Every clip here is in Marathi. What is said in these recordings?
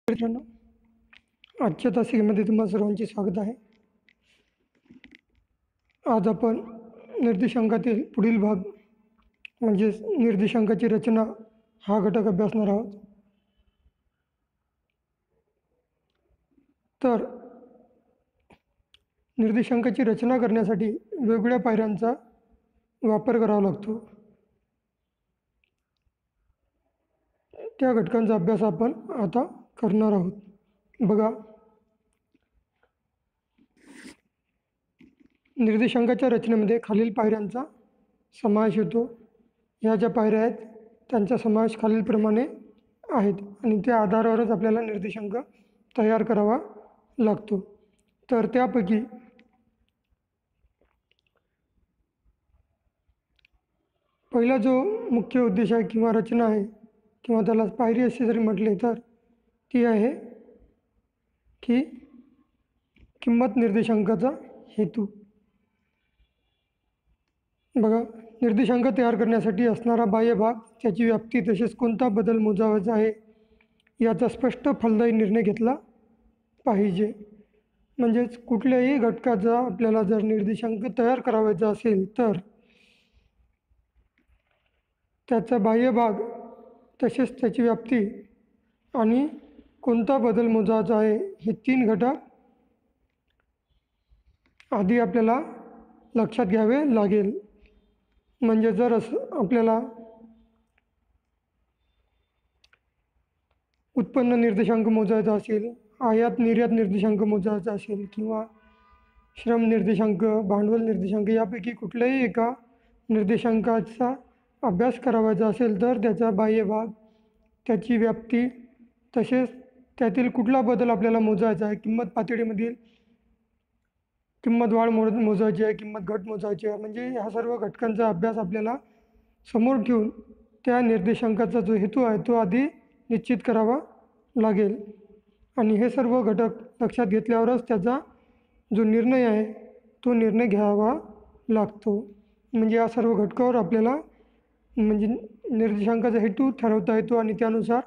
मित्रांनो, आजच्या तासिकेमध्ये तुम्हा सर्वांचे स्वागत आहे. आज आपण निर्देशांकातील पुढील भाग म्हणजेच निर्देशांकाची रचना हा घटक अभ्यासणार आहोत. तर निर्देशांकाची रचना करण्यासाठी वेगवेगळ्या पायऱ्यांचा वापर करावा लागतो. त्या घटकांचा अभ्यास आपण आता करणार आहोत. बघा, निर्देशांकाच्या रचनेमध्ये खालील पायऱ्यांचा समावेश होतो. ह्या ज्या पायऱ्या आहेत त्यांचा समावेश खालीलप्रमाणे आहेत आणि त्या आधारावरच आपल्याला निर्देशांक तयार करावा लागतो. तर त्यापैकी पहिला जो मुख्य उद्देश आहे किंवा रचना आहे किंवा त्याला पायरी असे जरी म्हटले तर ती आहे की किंमत निर्देशांकाचा हेतू. बघा, निर्देशांक तयार करण्यासाठी असणारा बाह्य भाग, त्याची व्याप्ती, तसेच कोणता बदल मोजावायचा आहे याचा स्पष्ट फलदायी निर्णय घेतला पाहिजे. म्हणजेच कुठल्याही घटकाचा आपल्याला जर निर्देशांक तयार करावायचा असेल तर त्याचा बाह्य भाग, तसेच त्याची व्याप्ती आणि कोणता बदल मोजायचा आहे हे तीन घटक आधी आपल्याला लक्षात घ्यावे लागेल. म्हणजे जर असं आपल्याला उत्पन्न निर्देशांक मोजायचा असेल, आयात निर्यात निर्देशांक मोजायचा असेल किंवा श्रम निर्देशांक, भांडवल निर्देशांक यापैकी कुठल्याही एका निर्देशांकाचा अभ्यास करावायचा असेल तर त्याचा बाह्य भाग, त्याची व्याप्ती, तसेच त्यातील कुठला बदल आपल्याला मोजायचा आहे, किंमत पातळीमधील किंमत वाढ मोजायची आहे, किंमत घट मोजायची आहे, म्हणजे ह्या सर्व घटकांचा अभ्यास आपल्याला समोर ठेवून त्या निर्देशांकाचा जो हेतू आहे तो आधी निश्चित करावा लागेल. आणि हे सर्व घटक लक्षात घेतल्यावरच त्याचा जो निर्णय आहे तो निर्णय घ्यावा लागतो. म्हणजे या सर्व घटकावर आपल्याला म्हणजे निर्देशांकाचा हेतू ठरवता येतो आणि त्यानुसार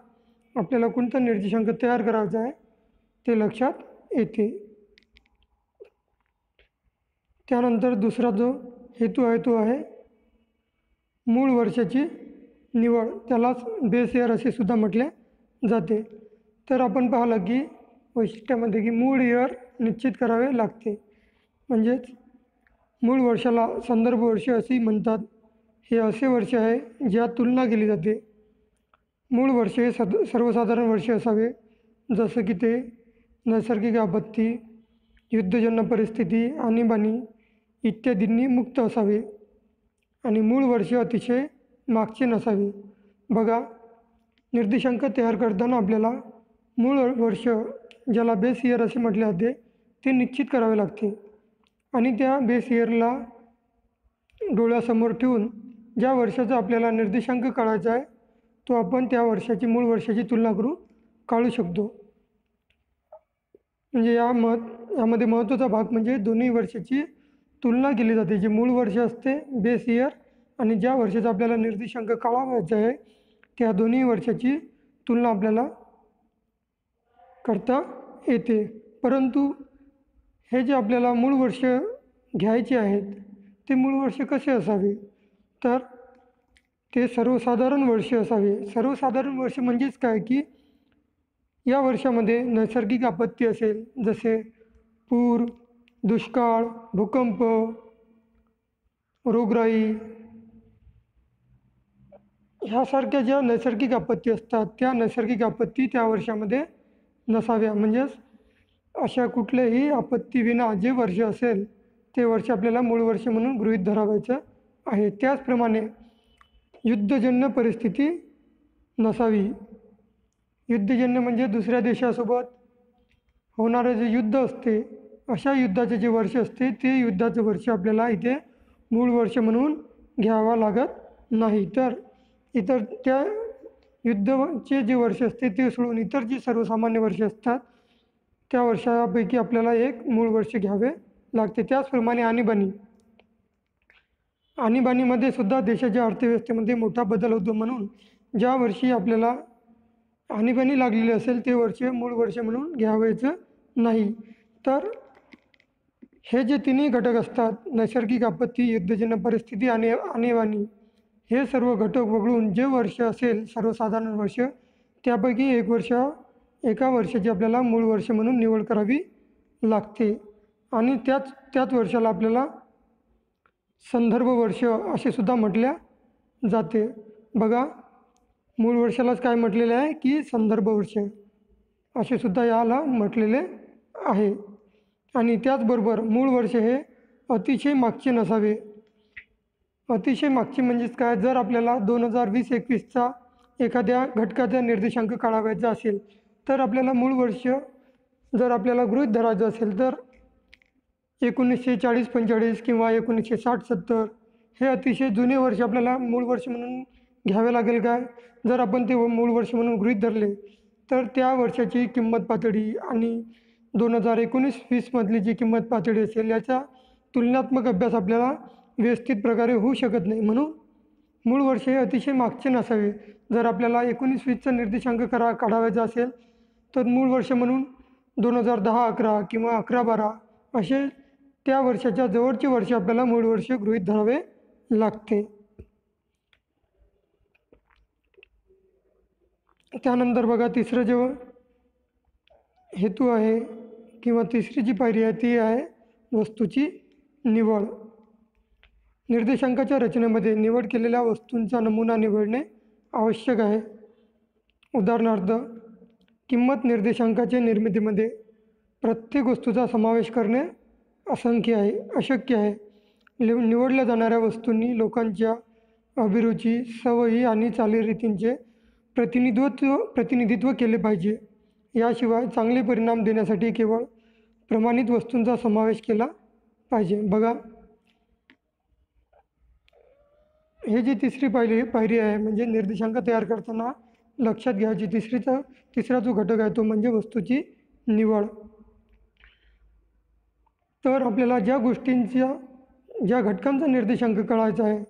आपल्याला कोणता निर्देशांक तयार करायचा आहे ते लक्षात येते. त्यानंतर दुसरा जो हेतू आहे तो आहे मूळ वर्षाची निवड, त्यालाच बेस इयर असे सुद्धा म्हटले जाते. तर आपण पाहिलं की वैशिष्ट्यामध्ये की मूळ इयर निश्चित करावे लागते. म्हणजेच मूळ वर्षाला संदर्भ वर्ष असेही म्हणतात. हे असे वर्ष आहे ज्यात तुलना केली जाते. मूळ वर्ष हे सर्वसाधारण वर्ष असावे, जसं की ते नैसर्गिक आपत्ती, युद्धजन्य परिस्थिती, आणीबाणी इत्यादींनी मुक्त असावे आणि मूळ वर्ष अतिशय मागचे नसावे. बघा, निर्देशांक तयार करताना आपल्याला मूळ वर्ष, ज्याला बेस इयर असे म्हटले जाते, ते निश्चित करावे लागते आणि त्या बेस इयरला डोळ्यासमोर ठेवून ज्या वर्षाचा आपल्याला निर्देशांक काढायचा आहे तो आपण त्या वर्षाची मूळ वर्षाची तुलना करून काढू शकतो. म्हणजे यामध्ये महत्त्वाचा भाग म्हणजे दोन्ही वर्षाची तुलना केली जाते. जे मूळ वर्ष असते बेस इयर आणि ज्या वर्षाचा आपल्याला निर्देशांक काढावायचा आहे त्या दोन्ही वर्षाची तुलना आपल्याला करता येते. परंतु हे जे आपल्याला मूळ वर्ष घ्यायचे आहेत ते मूळ वर्ष कसे असावे तर ते सर्वसाधारण वर्ष असावे. सर्वसाधारण वर्ष म्हणजेच काय की या वर्षामध्ये नैसर्गिक आपत्ती असेल, जसे पूर, दुष्काळ, भूकंप, रोगराई ह्यासारख्या ज्या नैसर्गिक आपत्ती असतात त्या नैसर्गिक आपत्ती त्या वर्षामध्ये नसाव्या. म्हणजेच अशा कुठल्याही आपत्तीविना जे वर्ष असेल ते वर्ष आपल्याला मूळ वर्ष म्हणून गृहीत धरावायचं आहे. त्याचप्रमाणे युद्धजन्य परिस्थिती नसावी. युद्धजन्य म्हणजे दुसऱ्या देशासोबत होणारे जे युद्ध असते अशा युद्धाचे जे वर्ष असते ते युद्धाचं वर्ष आपल्याला इथे मूळ वर्ष म्हणून घ्यावा लागत नाही. तर इतर त्या युद्धाचे जे वर्ष असते ते सोडून इतर जे सर्वसामान्य वर्ष असतात त्या वर्षापैकी आपल्याला एक मूळ वर्ष घ्यावे लागते. त्याचप्रमाणे आणीबाणीमध्ये सुद्धा देशाच्या अर्थव्यवस्थेमध्ये मोठा बदल होतो. म्हणून ज्या वर्षी आपल्याला आणीबाणी लागलेली असेल ते वर्ष मूळ वर्ष म्हणून घ्यावायचं नाही. तर हे जे तिन्ही घटक असतात, नैसर्गिक आपत्ती, युद्धजन्य परिस्थिती आणि आणीबाणी, हे सर्व घटक वगळून जे वर्ष असेल सर्वसाधारण वर्ष, त्यापैकी एका वर्षाची आपल्याला मूळ वर्ष म्हणून निवड करावी लागते. आणि त्याच वर्षाला आपल्याला संदर्भ वर्ष असे सुद्धा म्हटल्या जाते. बघा, मूळ वर्षालाच काय म्हटलेले आहे की संदर्भ वर्ष असे सुद्धा याला म्हटलेले आहे. आणि त्याचबरोबर मूळ वर्ष हे अतिशय मागचे नसावे. अतिशय मागचे म्हणजेच काय, जर आपल्याला 2020-21चा एखाद्या घटकाचा निर्देशांक काढावायचा असेल तर आपल्याला मूळ वर्ष जर आपल्याला गृहीत धरायचं असेल तर 1940-45 किंवा 1960-70 हे अतिशय जुने वर्ष आपल्याला मूळ वर्ष म्हणून घ्यावे लागेल. काय, जर आपण ते मूळ वर्ष म्हणून गृहीत धरले तर त्या वर्षाची किंमत पातळी आणि 2019-20मधली जी किंमत पातळी असेल याचा तुलनात्मक अभ्यास आपल्याला व्यवस्थित प्रकारे होऊ शकत नाही. म्हणून मूळ वर्ष हे अतिशय मागचे नसावे. जर आपल्याला 19-20चा निर्देशांक काढावायचा असेल तर मूळ वर्ष म्हणून 2010-11 किंवा 11-12 असे त्या वर्षाच्या जवळचे वर्ष आपल्याला मूळ वर्ष गृहीत धरावे लागते. त्यानंतर बघा, तिसरं जे हेतू आहे किंवा तिसरी जी पायरी आहे ती आहे वस्तूची निवड. निर्देशांकाच्या रचनेमध्ये निवड केलेल्या वस्तूंचा नमुना निवडणे आवश्यक आहे. उदाहरणार्थ, किंमत निर्देशांकाच्या निर्मितीमध्ये प्रत्येक वस्तूचा समावेश करणे अशक्य आहे. निवडल्या जाणाऱ्या वस्तूंनी लोकांच्या अभिरुची, सवयी आणि चालीरीतींचे प्रतिनिधित्व केले पाहिजे. याशिवाय चांगले परिणाम देण्यासाठी केवळ प्रमाणित वस्तूंचा समावेश केला पाहिजे. बघा, हे जी तिसरी पायरी आहे म्हणजे निर्देशांक तयार करताना लक्षात घ्यायची तिसरा जो घटक आहे तो म्हणजे वस्तूची निवड. तर आपल्याला ज्या घटकांचा निर्देशांक कळायचा आहे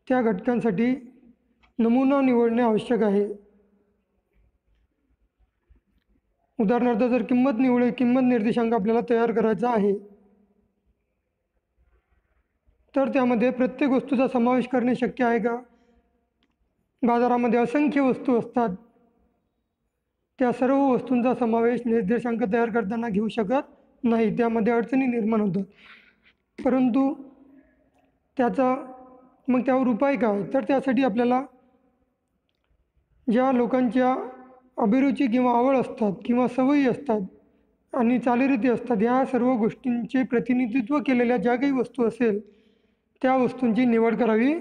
त्या घटकांसाठी नमुना निवडणे आवश्यक आहे. उदाहरणार्थ, जर किंमत निर्देशांक आपल्याला तयार करायचा आहे तर त्यामध्ये प्रत्येक वस्तूचा समावेश करणे शक्य आहे का? बाजारामध्ये असंख्य वस्तू असतात, त्या सर्व वस्तूंचा समावेश निर्देशांक तयार करताना घेऊ शकत नाही, त्यामध्ये अडचणी निर्माण होतात. परंतु त्यावर उपाय काय? तर त्यासाठी आपल्याला ज्या लोकांच्या अभिरुची किंवा आवड असतात किंवा सवयी असतात आणि चालीरीती असतात, या सर्व गोष्टींचे प्रतिनिधित्व केलेल्या ज्या काही वस्तू असेल त्या वस्तूंची निवड करावी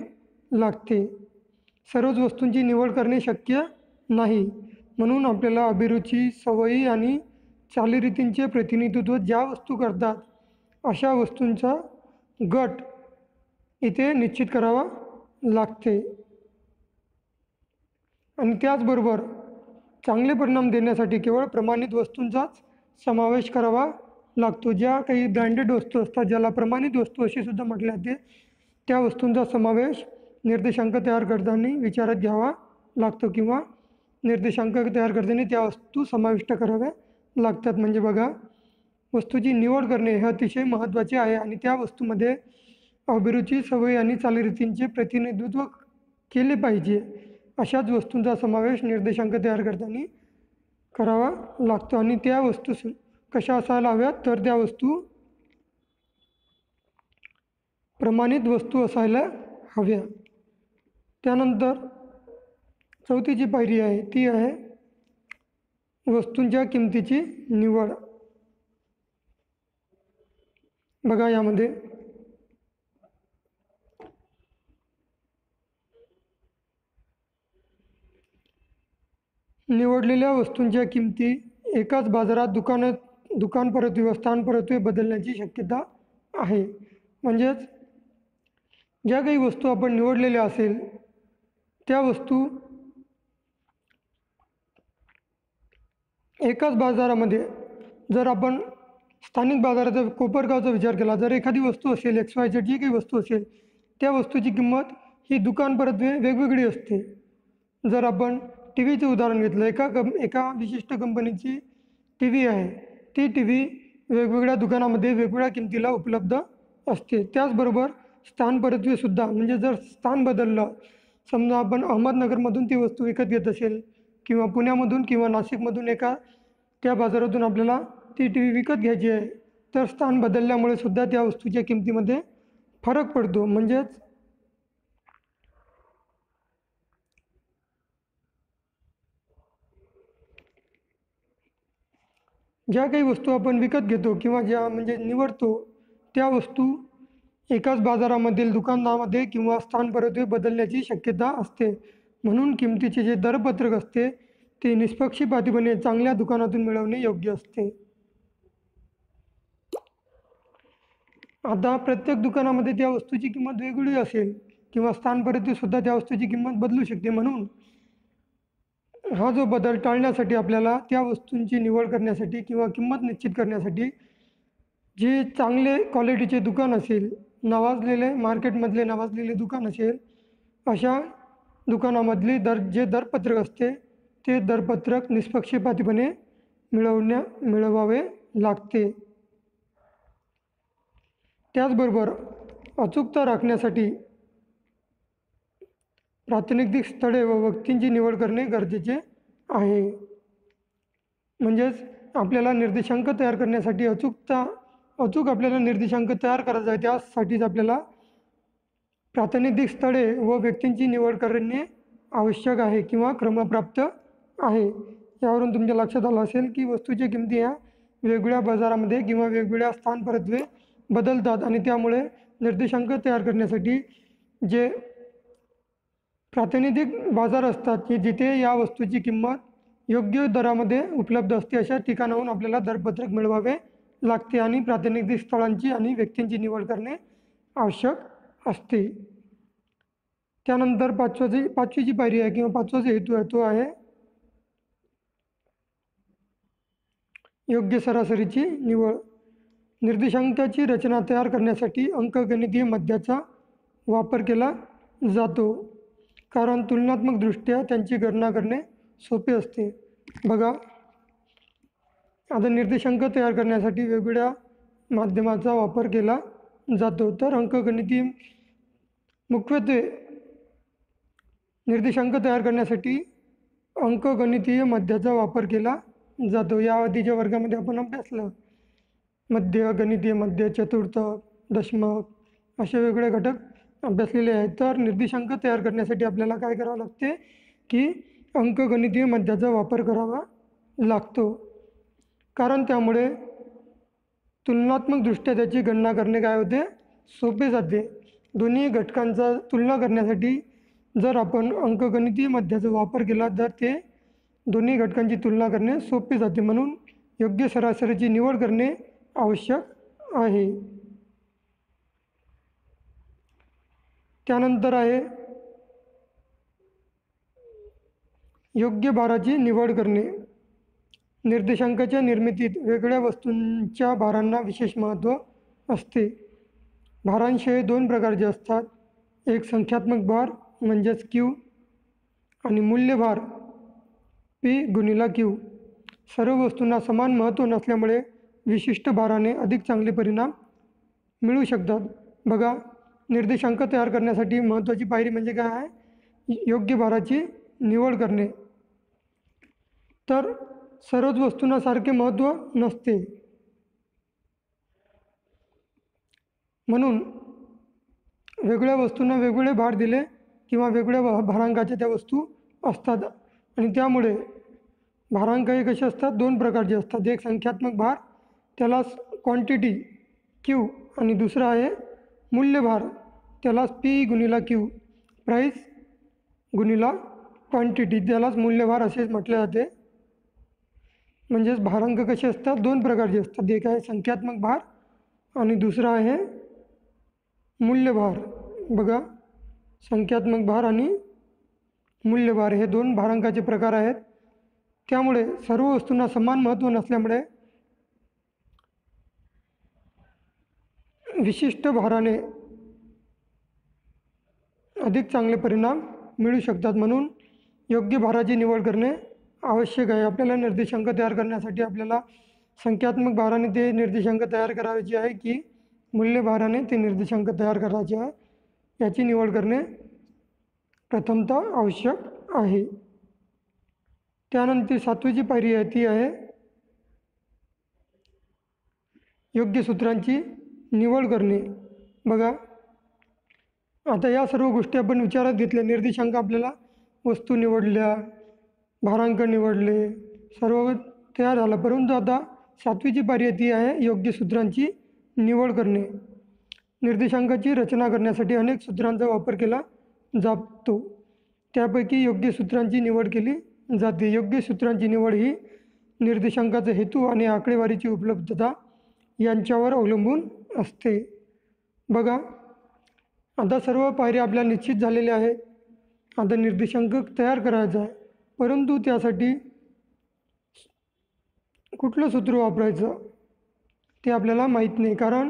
लागते. सर्वच वस्तूंची निवड करणे शक्य नाही. म्हणून आपल्याला अभिरुची, सवयी आणि चालीरीतींचे प्रतिनिधित्व ज्या वस्तू करतात अशा वस्तूंचा गट इथे निश्चित करावा लागते. आणि त्याचबरोबर चांगले परिणाम देण्यासाठी केवळ प्रमाणित वस्तूंचाच समावेश करावा लागतो. ज्या काही ब्रँडेड वस्तू असतात, ज्याला प्रमाणित वस्तू असे सुद्धा म्हटले जाते, त्या वस्तूंचा समावेश निर्देशांक तयार करताना विचारात घ्यावा लागतो किंवा निर्देशांक तयार करताना त्या वस्तू समाविष्ट कराव्या लागतात. म्हणजे बघा, वस्तूची निवड करणे हे अतिशय महत्त्वाचे आहे आणि त्या वस्तूमध्ये अभिरुची, सवयी आणि चालीरीतींचे प्रतिनिधित्व केले पाहिजे अशाच वस्तूंचा समावेश निर्देशांक तयार करताना करावा लागतो. आणि त्या वस्तू कशा असायला हव्यात? तर त्या वस्तू प्रमाणित वस्तू असायला हव्या. त्यानंतर चौथी जी पायरी आहे ती आहे वस्तूंच्या किमतीची निवड. बघा, यामध्ये निवडलेल्या वस्तूंच्या किमती एकाच बाजारात दुकान परत्वे व स्थान परत्वे बदलण्याची शक्यता आहे. म्हणजेच ज्या काही वस्तू आपण निवडलेल्या असेल त्या वस्तू एकाच बाजारामध्ये, जर आपण स्थानिक बाजाराचा कोपरगावचा विचार केला, जर एखादी वस्तू असेल XYZ जी काही वस्तू असेल त्या वस्तूची किंमत ही दुकान परत्वे वेगवेगळी असते. जर आपण टी व्हीचं उदाहरण घेतलं, एका विशिष्ट कंपनीची टी व्ही आहे. ती टी व्ही वेगवेगळ्या दुकानामध्ये वेगवेगळ्या किमतीला उपलब्ध असते. त्याचबरोबर स्थानपरत्वेसुद्धा, म्हणजे जर स्थान बदललं, समजा आपण अहमदनगरमधून ती वस्तू विकत घेत असेल किंवा पुण्यामधून किंवा नाशिकमधून त्या बाजारातून आपल्याला ती टी व्ही विकत घ्यायची आहे, तर स्थान बदलल्यामुळे सुद्धा त्या वस्तूच्या किमतीमध्ये फरक पडतो. म्हणजेच ज्या काही वस्तू आपण विकत घेतो किंवा निवडतो, त्या वस्तू एकाच बाजारामधील दुकानामध्ये किंवा स्थानपरत्वे बदलण्याची शक्यता असते. म्हणून किमतीचे जे दरपत्रक असते ते निष्पक्षपातीपणे चांगल्या दुकानातून मिळवणे योग्य असते. आता प्रत्येक दुकानामध्ये त्या वस्तूची किंमत वेगळी असेल किंवा स्थानपरत्वेसुद्धा त्या वस्तूची किंमत बदलू शकते. म्हणून हा जो बदल टाळण्यासाठी आपल्याला त्या वस्तूंची निवड करण्यासाठी किंवा किंमत निश्चित करण्यासाठी जे चांगले क्वालिटीचे दुकान असेल, मार्केटमधले नावाजलेले दुकान असेल, अशा दुकानामधली जे दरपत्रक असते ते दरपत्रक निष्पक्षपातीपणे मिळवावे लागते. त्याचबरोबर अचूकता राखण्यासाठी प्रातिनिधिक स्थळे व व्यक्तींची निवड करणे गरजेचे आहे. म्हणजेच आपल्याला निर्देशांक तयार करण्यासाठी अचूक आपल्याला निर्देशांक तयार करायचा आहे. त्यासाठीच आपल्याला प्रातिनिधिक स्थळे व व्यक्तींची निवड करणे आवश्यक आहे किंवा क्रमप्राप्त आहे. यावरून तुमच्या लक्षात आलं असेल की वस्तूच्या किमती ह्या वेगवेगळ्या बाजारामध्ये किंवा वेगवेगळ्या स्थानपरत्वे बदलतात आणि त्यामुळे निर्देशांक तयार करण्यासाठी जे प्रातिनिधिक बाजार असतात की जिथे या वस्तूची किंमत योग्य दरामध्ये उपलब्ध असते, अशा ठिकाणाहून आपल्याला दरपत्रक मिळवावे लागते आणि प्रातिनिधिक स्थळांची आणि व्यक्तींची निवड करणे आवश्यक असते. त्यानंतर पाचवी जी पायरी आहे किंवा पाचवा जो हेतू आहे तो आहे योग्य सरासरीची निवड. निर्देशांकाची रचना तयार करण्यासाठी अंकगणितीय मध्याचा वापर केला जातो, कारण तुलनात्मकदृष्ट्या त्यांची गणना करणे सोपे असते. बघा, आता निर्देशांक तयार करण्यासाठी वेगवेगळ्या माध्यमाचा वापर केला जातो. तर मुख्यत्वे निर्देशांक तयार करण्यासाठी अंकगणितीय मध्याचा वापर केला जातो. या आधीच्या वर्गामध्ये आपण अभ्यासलं. मध्य, गणितीय मध्य, चतुर्थक, दशमक असे वेगवेगळे घटक अभ्यासलेले आहेत. तर निर्देशांक तयार करण्यासाठी आपल्याला काय करावं लागते की अंकगणितीय मध्याचा वापर करावा लागतो, कारण त्यामुळे तुलनात्मकदृष्ट्या त्याची गणना करणे काय होते, सोपे जाते. दोन्ही घटकांचा तुलना करण्यासाठी जर आपण अंकगणितीय मध्याचा वापर केला तर ते दोन्ही घटकांची तुलना करणे सोपे जाते. म्हणून योग्य सरासरीची निवड करणे आवश्यक आहे. त्यानंतर आहे योग्य भाराची निवड करणे. निर्देशांकाच्या निर्मितीत वेगवेगळ्या वस्तूंच्या भारांना विशेष महत्त्व असते. भारांश हे दोन प्रकारचे असतात, एक संख्यात्मक भार म्हणजेच क्यू आणि मूल्यभार P/Q. सर्व वस्तूंना समान महत्त्व नसल्यामुळे विशिष्ट भाराने अधिक चांगले परिणाम मिळू शकतात. बघा, निर्देशांक तयार करण्यासाठी महत्त्वाची पायरी म्हणजे काय आहे, योग्य भाराची निवड करणे. तर सर्वच वस्तूंना सारखे महत्त्व नसते, म्हणून वेगवेगळ्या वस्तूंना वेगवेगळे भार दिले किंवा वेगवेगळ्या भारांकाच्या त्या वस्तू असतात आणि त्यामुळे भारांक हे कसे असतात, दोन प्रकारचे असतात. एक संख्यात्मक भार, त्यालाच क्वांटिटी Q, आणि दुसरा आहे मूल्यभार, त्यालाच P/Q, प्राईस गुणिला क्वांटिटी, त्यालाच मूल्यभार असेच म्हटले जाते. म्हणजेच भारांक कसे असतात, दोन प्रकारचे असतात. एक आहे संख्यात्मक भार आणि दुसरा आहे मूल्यभार. बघा, संख्यात्मक भार आणि मूल्यभार हे दोन भारांकाचे प्रकार आहेत. त्यामुळे सर्व वस्तूंना समान महत्त्व नसल्यामुळे विशिष्ट भाराने अधिक चांगले परिणाम मिळू शकतात. म्हणून योग्य भाराची निवड करणे आवश्यक आहे. आपल्याला निर्देशांक तयार करण्यासाठी आपल्याला संख्यात्मक भाराने ते निर्देशांक तयार करायचे आहे की मूल्य भाराने ते निर्देशांक तयार करायचे आहे, याची निवड करणे प्रथमतः आवश्यक आहे. त्यानंतर 7वीची पायरी आहे ती आहे योग्य सूत्रांची निवड करणे. बघा, आता या सर्व गोष्टी आपण विचारात घेतल्या. निर्देशांक आपल्याला वस्तू निवडल्या, भारांक निवडले, सर्व तयार झालं. परंतु आता 7वीची पायरी ती आहे योग्य सूत्रांची निवड करणे. निर्देशांकाची रचना करण्यासाठी अनेक सूत्रांचा वापर केला जातो. त्यापैकी योग्य सूत्रांची निवड केली जाते. योग्य सूत्रांची निवड ही निर्देशांकाचा हेतू आणि आकडेवारीची उपलब्धता यांच्यावर अवलंबून असते. बघा, आता सर्व पायऱ्या आपल्या निश्चित झालेल्या आहेत. आता निर्देशांक तयार करायचा आहे, परंतु त्यासाठी कुठलं सूत्र वापरायचं ते आपल्याला माहीत नाही, कारण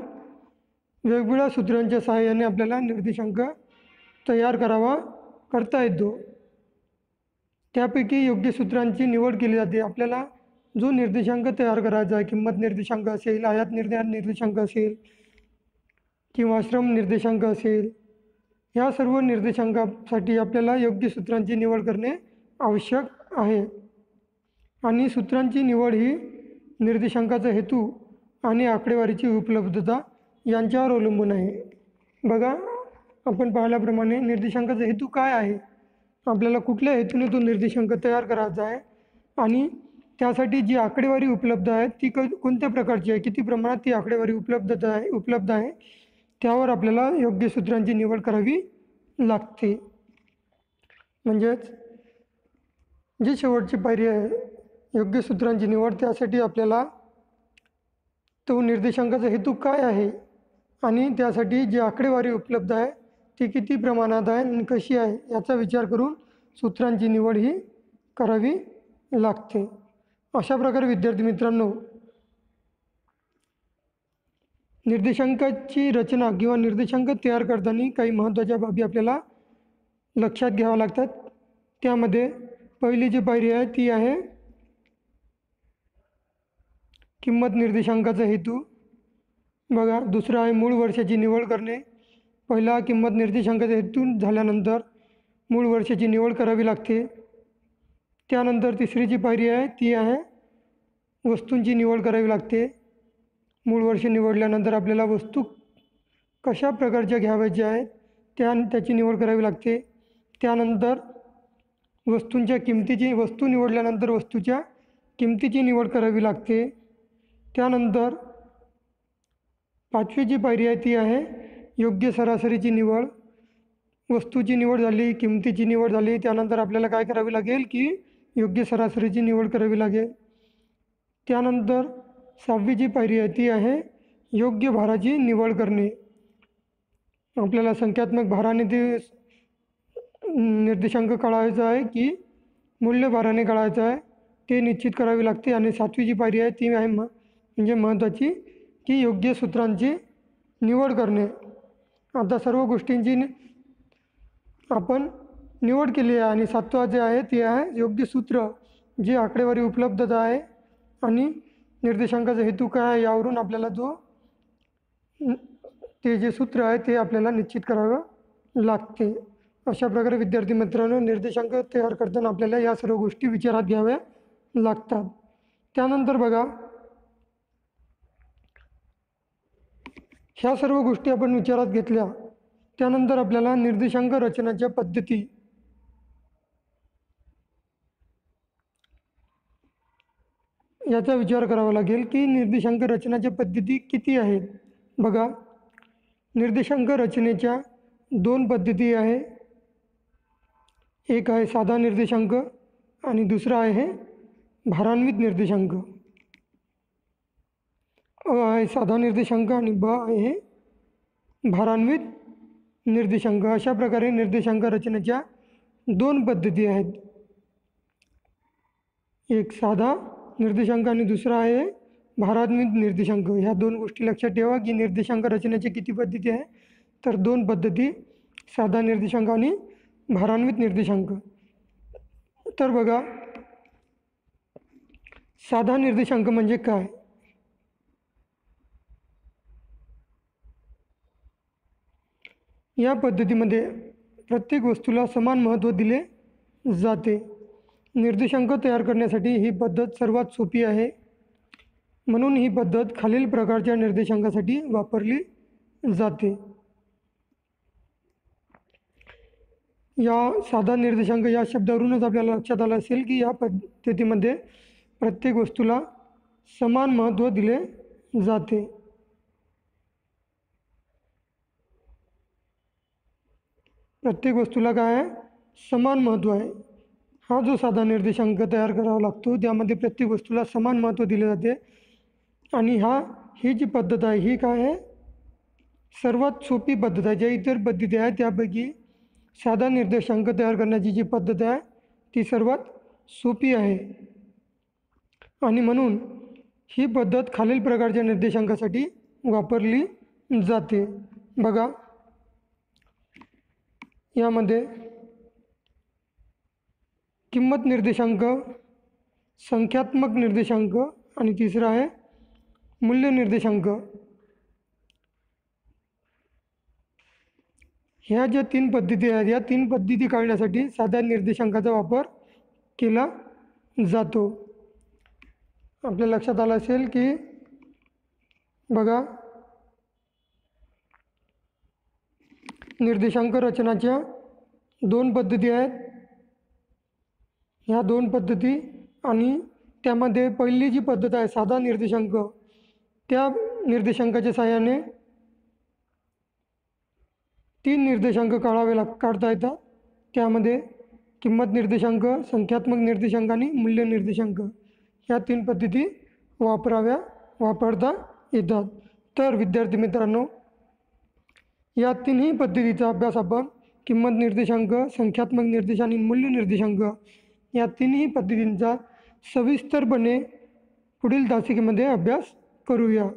वेगवेगळ्या सूत्रांच्या सहाय्याने आपल्याला निर्देशांक तयार करता येतो. त्यापैकी योग्य सूत्रांची निवड केली जाते. आपल्याला जो निर्देशांक तयार करायचा आहे, किंमत निर्देशांक असेल, आयात निर्देशांक असेल किंवा श्रम निर्देशांक असेल, ह्या सर्व निर्देशांकासाठी आपल्याला योग्य सूत्रांची निवड करणे आवश्यक आहे. आणि सूत्रांची निवड ही निर्देशांकाचा हेतू आणि आकडेवारीची उपलब्धता यांच्यावर अवलंबून आहे. बघा, आपण पाहिल्याप्रमाणे निर्देशांकाचा हेतू काय आहे, आपल्याला कुठल्या हेतूने तो निर्देशांक तयार करायचा आहे आणि त्यासाठी जी आकडेवारी उपलब्ध आहे ती कोणत्या प्रकारची आहे, किती प्रमाणात ती आकडेवारी उपलब्ध आहे त्यावर आपल्याला योग्य सूत्रांची निवड करावी लागते. म्हणजेच जी शेवटची पायरी आहे योग्य सूत्रांची निवड, त्यासाठी आपल्याला तो निर्देशांकाचा हेतू काय आहे आणि त्यासाठी जी आकडेवारी उपलब्ध आहे ती किती प्रमाणात आहे आणि कशी आहे याचा विचार करून सूत्रांची निवड ही करावी लागते. अशा प्रकारे विद्यार्थी मित्रांनो, निर्देशांकाची रचना किंवा निर्देशांक तयार करताना काही महत्त्वाच्या बाबी आपल्याला लक्षात घ्याव्या लागतात. त्यामध्ये पहिली जी पायरी आहे ती आहे किंमत निर्देशांकाचा हेतू. बघा, दुसरा आहे मूळ वर्षाची निवड करणे. पहिला किंमत निर्देशांकाचा हेतू झाल्यानंतर मूळ वर्षाची निवड करावी लागते. त्यानंतर तिसरी जी पायरी आहे ती आहे वस्तूंची निवड करावी लागते. मूळ वर्ष निवडल्यानंतर आपल्याला वस्तू कशा प्रकारच्या घ्यावयाच्या आहेत त्याची निवड करावी लागते. त्यानंतर वस्तू निवडल्यानंतर वस्तूच्या किमतीची निवड करावी लागते. त्यानंतर 5वी जी पायरी आहे ती आहे योग्य सरासरीची निवड. वस्तूची निवड झाली, किमतीची निवड झाली, त्यानंतर आपल्याला काय करावे लागेल की योग्य सरासरीची निवड करावी लागेल. त्यानंतर 6वी जी पायरी आहे ती आहे योग्य भाराची निवड करणे. आपल्याला संख्यात्मक भाराने ते निर्देशांक काढायचा आहे की मूल्य भाराने काढायचा आहे ते निश्चित करावे लागते. आणि 7वी जी पायरी आहे ती आहे म्हणजे महत्त्वाची की योग्य सूत्रांची निवड करणे. आता सर्व गोष्टींची आपण निवड केली आहे आणि 7वा जे आहे ते आहे योग्य सूत्र, जे आकडेवारी उपलब्धता आहे आणि निर्देशांकाचा हेतू काय आहे यावरून आपल्याला ते जे सूत्र आहे ते आपल्याला निश्चित करावं लागते. अशा प्रकारे विद्यार्थी मित्रांनो, निर्देशांक तयार करताना आपल्याला या सर्व गोष्टी विचारात घ्याव्या लागतात. त्यानंतर बघा, ह्या सर्व गोष्टी आपण विचारात घेतल्या त्यानंतर आपल्याला निर्देशांक रचनाच्या पद्धती याचा विचार करावा लागेल की निर्देशांक रचनाच्या पद्धती किती आहेत. बघा, निर्देशांक रचनेच्या 2 पद्धती आहे. एक आहे साधा निर्देशांक आणि दुसरा आहे भारान्वित निर्देशांक. अ आहे साधा निर्देशांक आणि ब आहे भारान्वित निर्देशांक. अशा प्रकारे निर्देशांक रचनेच्या 2 पद्धती आहेत. एक साधा निर्देशांक आणि दुसरा आहे भारान्वित निर्देशांक. ह्या 2 गोष्टी लक्षात ठेवा की निर्देशांक रचनेच्या किती पद्धती आहे, तर 2 पद्धती, साधा निर्देशांक आणि भारान्वित निर्देशांक. तर बघा, साधा निर्देशांक म्हणजे काय? या पद्धतीमध्ये प्रत्येक वस्तूला समान महत्त्व दिले जाते. निर्देशांक तयार करण्यासाठी ही पद्धत सर्वात सोपी आहे. म्हणून ही पद्धत खालील प्रकारच्या निर्देशांकासाठी वापरली जाते. या साधा निर्देशांक या शब्दावरूनच आपल्याला लक्षात आलं असेल की या पद्धतीमध्ये प्रत्येक वस्तूला समान महत्त्व दिले जाते. प्रत्येक वस्तूला काय आहे? समान महत्त्व आहे. हा जो साधा निर्देशांक तयार करावा लागतो त्यामध्ये प्रत्येक वस्तूला समान महत्त्व दिले जाते. आणि ही जी पद्धत आहे ही काय आहे? सर्वात सोपी पद्धत आहे. ज्या इतर पद्धती आहेत त्यापैकी साधा निर्देशांक तयार करण्याची जी पद्धत आहे ती सर्वात सोपी आहे. आणि म्हणून ही पद्धत खालील प्रकारच्या निर्देशांकासाठी वापरली जाते. बघा, यामध्ये किंमत निर्देशांक, संख्यात्मक निर्देशांक आणि तिसरा आहे मूल्य निर्देशांक. ह्या ज्या 3 पद्धती आहेत या 3 पद्धती काढण्यासाठी साध्या निर्देशांकाचा वापर केला जातो. आपल्या लक्षात आलं असेल की बघा, निर्देशांक रचनाच्या 2 पद्धती आहेत. ह्या 2 पद्धती आणि त्यामध्ये पहिली जी पद्धत आहे साधा निर्देशांक, त्या निर्देशांकाच्या सहाय्याने 3 निर्देशांक काढता येतात. त्यामध्ये किंमत निर्देशांक, संख्यात्मक निर्देशांक आणि मूल्य निर्देशांक ह्या 3 पद्धती वापरता येतात. तर विद्यार्थी मित्रांनो, या तिन्ही पद्धतीचा अभ्यास आपण किंमत निर्देशांक, संख्यात्मक निर्देशांक आणि मूल्य निर्देशांक या तिन्ही पद्धतींचा सविस्तरपणे पुढील तासिकेमध्ये अभ्यास करूया.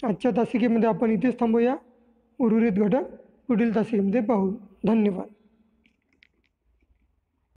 आजच्या तासिकेमध्ये आपण इथेच थांबूया. उर्वरित घटक पुढील तासिकेमध्ये पाहू. धन्यवाद.